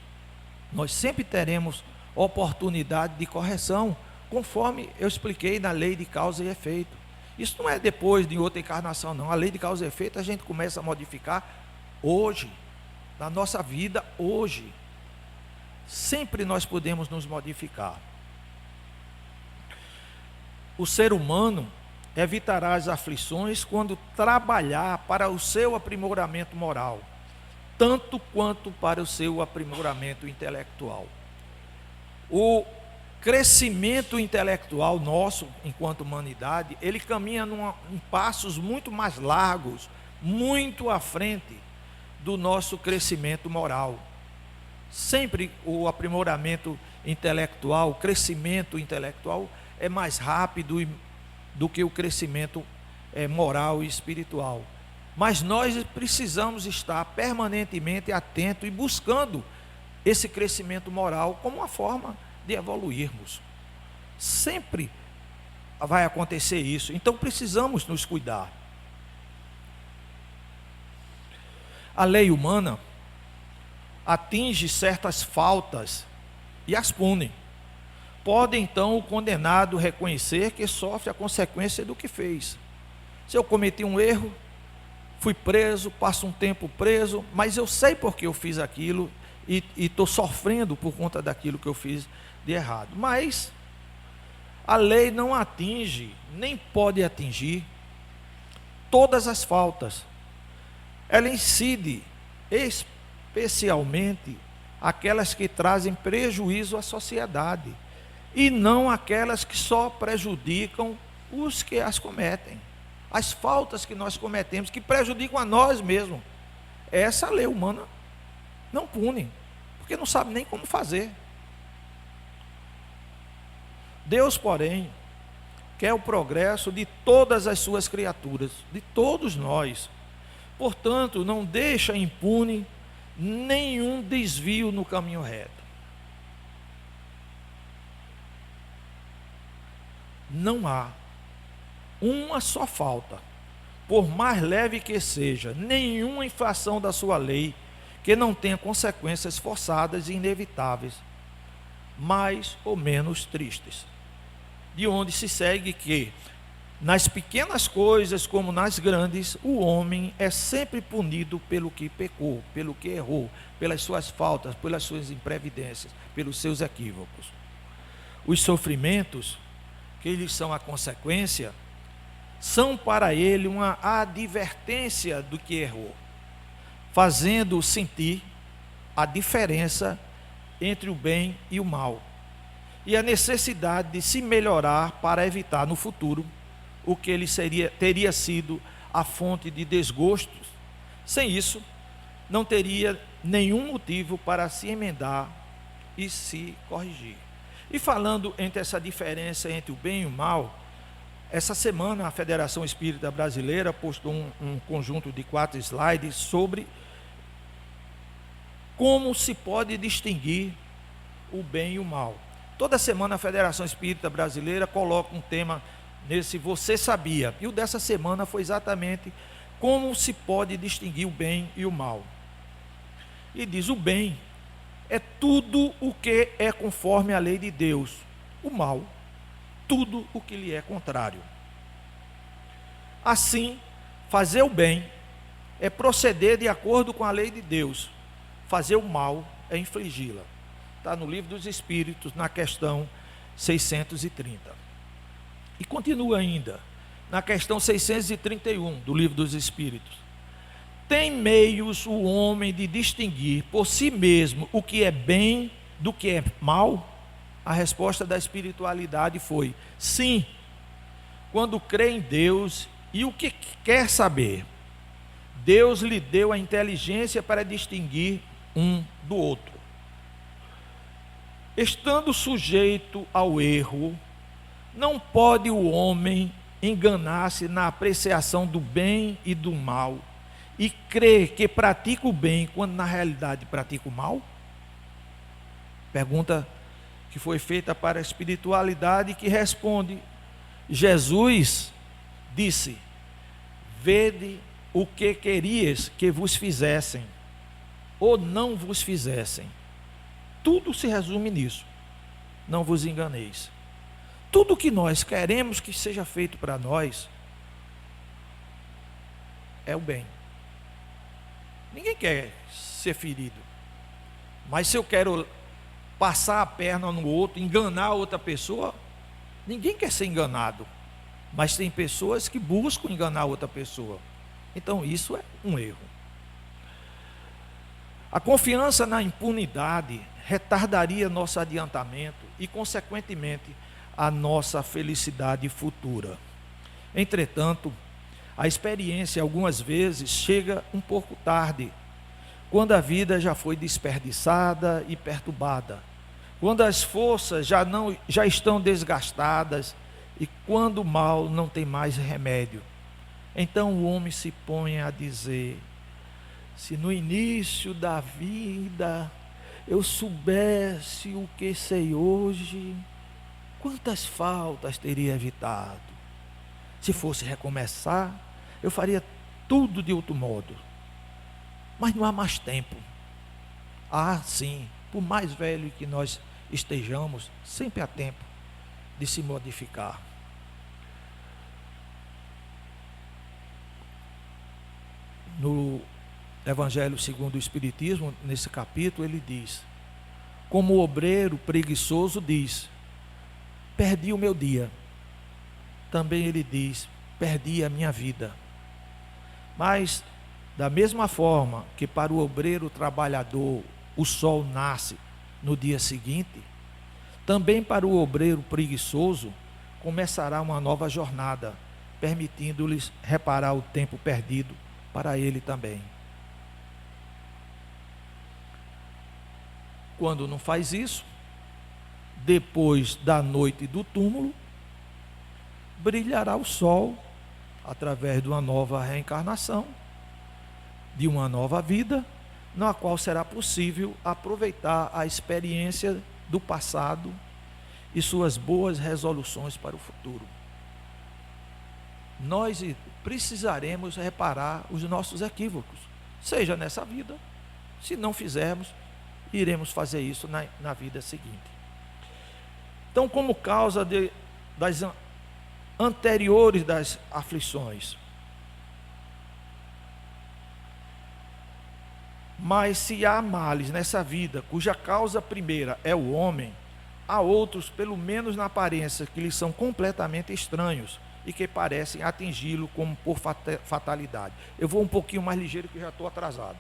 Nós sempre teremos oportunidade de correção, conforme eu expliquei na lei de causa e efeito. Isso não é depois de outra encarnação, não. A lei de causa e efeito a gente começa a modificar hoje, na nossa vida hoje. Sempre nós podemos nos modificar. o ser humano evitará as aflições quando trabalhar para o seu aprimoramento moral, tanto quanto para o seu aprimoramento intelectual. O crescimento intelectual nosso, enquanto humanidade, ele caminha em passos muito mais largos, muito à frente do nosso crescimento moral. Sempre o aprimoramento intelectual, o crescimento intelectual é mais rápido do que o crescimento moral e espiritual. Mas nós precisamos estar permanentemente atentos e buscando esse crescimento moral como uma forma de evoluirmos. Sempre vai acontecer isso, então precisamos nos cuidar. A lei humana atinge certas faltas e as pune. Pode então o condenado reconhecer que sofre a consequência do que fez. Se eu cometi um erro, fui preso, passo um tempo preso, mas eu sei porque eu fiz aquilo e estou sofrendo por conta daquilo que eu fiz de errado. Mas a lei não atinge, nem pode atingir todas as faltas. Ela incide especialmente aquelas que trazem prejuízo à sociedade e não aquelas que só prejudicam os que as cometem. As faltas que nós cometemos, que prejudicam a nós mesmos, essa lei humana não pune, porque não sabe nem como fazer. Deus, porém, quer o progresso de todas as suas criaturas, de todos nós. Portanto, não deixa impune nenhum desvio no caminho reto. Não há uma só falta, por mais leve que seja, nenhuma infração da sua lei que não tenha consequências forçadas e inevitáveis, mais ou menos tristes. De onde se segue que, nas pequenas coisas como nas grandes, o homem é sempre punido pelo que pecou, pelo que errou, pelas suas faltas, pelas suas imprevidências, pelos seus equívocos. Os sofrimentos que lhes são a consequência são para ele uma advertência do que errou, fazendo-o sentir a diferença entre o bem e o mal, e a necessidade de se melhorar para evitar no futuro o que ele teria sido a fonte de desgostos. Sem isso, não teria nenhum motivo para se emendar e se corrigir. E falando entre essa diferença entre o bem e o mal, essa semana a Federação Espírita Brasileira postou um conjunto de 4 slides sobre como se pode distinguir o bem e o mal. Toda semana a Federação Espírita Brasileira coloca um tema nesse Você Sabia? E o dessa semana foi exatamente como se pode distinguir o bem e o mal. E diz: o bem é tudo o que é conforme a lei de Deus. O mal, tudo o que lhe é contrário. Assim, fazer o bem é proceder de acordo com a lei de Deus. Fazer o mal é infligi-la. Está no Livro dos Espíritos, na questão 630. E continua ainda, na questão 631 do Livro dos Espíritos. Tem meios o homem de distinguir por si mesmo o que é bem do que é mal? A resposta da espiritualidade foi: sim, quando crê em Deus e o que quer saber. Deus lhe deu a inteligência para distinguir um do outro. Estando sujeito ao erro, não pode o homem enganar-se na apreciação do bem e do mal e crer que pratica o bem quando na realidade pratica o mal? Pergunta que foi feita para a espiritualidade, que responde: Jesus disse: vede o que querias que vos fizessem ou não vos fizessem. Tudo se resume nisso: não vos enganeis. Tudo que nós queremos que seja feito para nós é o bem. Ninguém quer ser ferido, mas se eu quero passar a perna no outro, enganar outra pessoa, Ninguém quer ser enganado, mas tem pessoas que buscam enganar outra pessoa. Então isso é um erro. A confiança na impunidade retardaria nosso adiantamento e, consequentemente, a nossa felicidade futura. Entretanto, a experiência algumas vezes chega um pouco tarde, quando a vida já foi desperdiçada e perturbada, quando as forças já estão desgastadas e quando o mal não tem mais remédio. Então o homem se põe a dizer: se no início da vida eu soubesse o que sei hoje, quantas faltas teria evitado? Se fosse recomeçar, eu faria tudo de outro modo. Mas não há mais tempo. Sim, por mais velho que nós estejamos, sempre há tempo de se modificar. No Evangelho segundo o Espiritismo, nesse capítulo, ele diz: como o obreiro preguiçoso diz, perdi o meu dia. Também ele diz, perdi a minha vida. Mas, da mesma forma que para o obreiro trabalhador o sol nasce no dia seguinte, também para o obreiro preguiçoso começará uma nova jornada, permitindo-lhes reparar o tempo perdido para ele também. Quando não faz isso, depois da noite do túmulo, brilhará o sol através de uma nova reencarnação, de uma nova vida, na qual será possível aproveitar a experiência do passado e suas boas resoluções para o futuro. Nós precisaremos reparar os nossos equívocos, seja nessa vida, se não fizermos, iremos fazer isso na vida seguinte. Então, como causa das anteriores das aflições, mas se há males nessa vida, cuja causa primeira é o homem, há outros, pelo menos na aparência, que lhes são completamente estranhos e que parecem atingi-lo como por fatalidade. Eu vou um pouquinho mais ligeiro que já estou atrasado.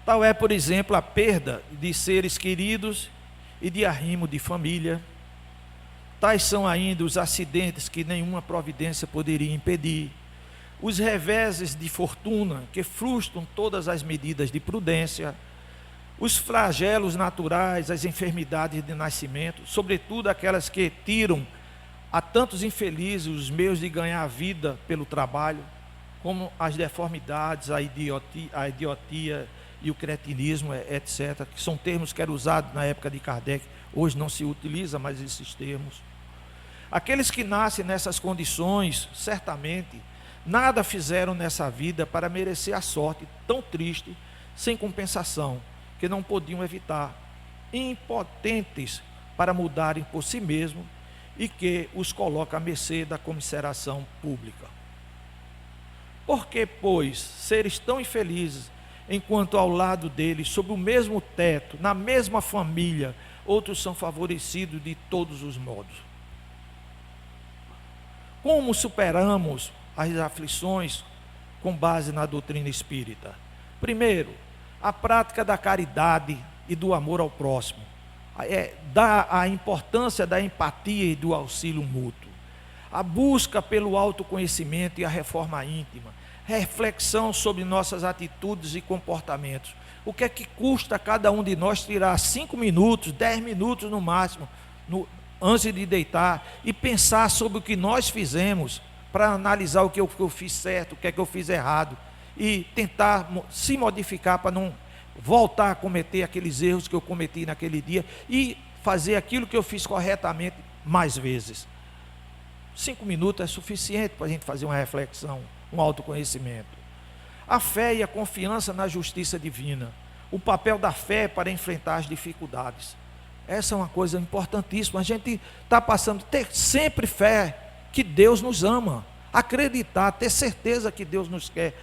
Tal é, por exemplo, a perda de seres queridos e de arrimo de família. Tais são ainda os acidentes que nenhuma providência poderia impedir, os reveses de fortuna que frustram todas as medidas de prudência, os flagelos naturais, as enfermidades de nascimento, sobretudo aquelas que tiram a tantos infelizes os meios de ganhar a vida pelo trabalho, como as deformidades, a idiotia e o cretinismo, etc., que são termos que eram usados na época de Kardec, hoje não se utiliza mais esses termos. Aqueles que nascem nessas condições, certamente, nada fizeram nessa vida para merecer a sorte tão triste, sem compensação, que não podiam evitar, impotentes para mudarem por si mesmos e que os coloca à mercê da comiseração pública. Por que, pois, seres tão infelizes, enquanto ao lado deles, sob o mesmo teto, na mesma família, outros são favorecidos de todos os modos? Como superamos as aflições com base na doutrina espírita? Primeiro, a prática da caridade e do amor ao próximo, dá a importância da empatia e do auxílio mútuo, a busca pelo autoconhecimento e a reforma íntima, reflexão sobre nossas atitudes e comportamentos. O que é que custa a cada um de nós tirar 5 minutos, 10 minutos no máximo, antes de deitar, e pensar sobre o que nós fizemos, para analisar o que eu fiz certo, o que é que eu fiz errado, e tentar se modificar para não voltar a cometer aqueles erros que eu cometi naquele dia, e fazer aquilo que eu fiz corretamente mais vezes. 5 minutos é suficiente para a gente fazer uma reflexão, um autoconhecimento. A fé e a confiança na justiça divina, o papel da fé para enfrentar as dificuldades. Essa é uma coisa importantíssima. A gente está passando, ter sempre fé que Deus nos ama, acreditar, ter certeza que Deus nos quer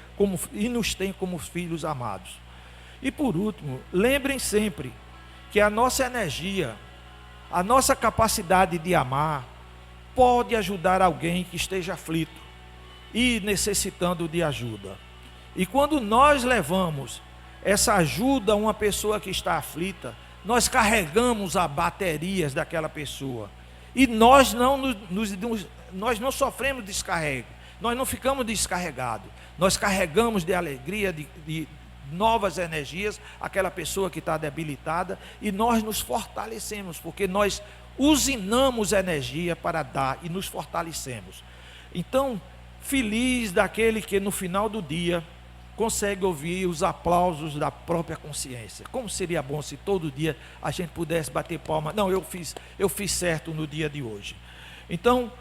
e nos tem como filhos amados. E por último, lembrem sempre que a nossa energia, A nossa capacidade de amar pode ajudar alguém que esteja aflito e necessitando de ajuda. E quando nós levamos essa ajuda a uma pessoa que está aflita, nós carregamos as baterias daquela pessoa. E nós nós não sofremos descarrego, nós não ficamos descarregados. Nós carregamos de alegria, de novas energias, aquela pessoa que está debilitada, e nós nos fortalecemos, porque nós usinamos energia para dar e nos fortalecemos. Então, feliz daquele que no final do dia consegue ouvir os aplausos da própria consciência. Como seria bom se todo dia a gente pudesse bater palma. Não, eu fiz certo no dia de hoje. Então,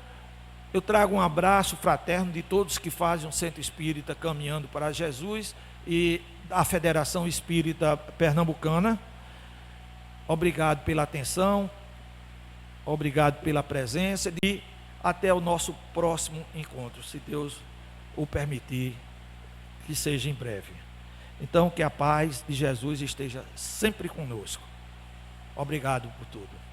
eu trago um abraço fraterno de todos que fazem um centro espírita caminhando para Jesus e a Federação Espírita Pernambucana. Obrigado pela atenção, obrigado pela presença e até o nosso próximo encontro, se Deus o permitir, que seja em breve. Então, que a paz de Jesus esteja sempre conosco. Obrigado por tudo.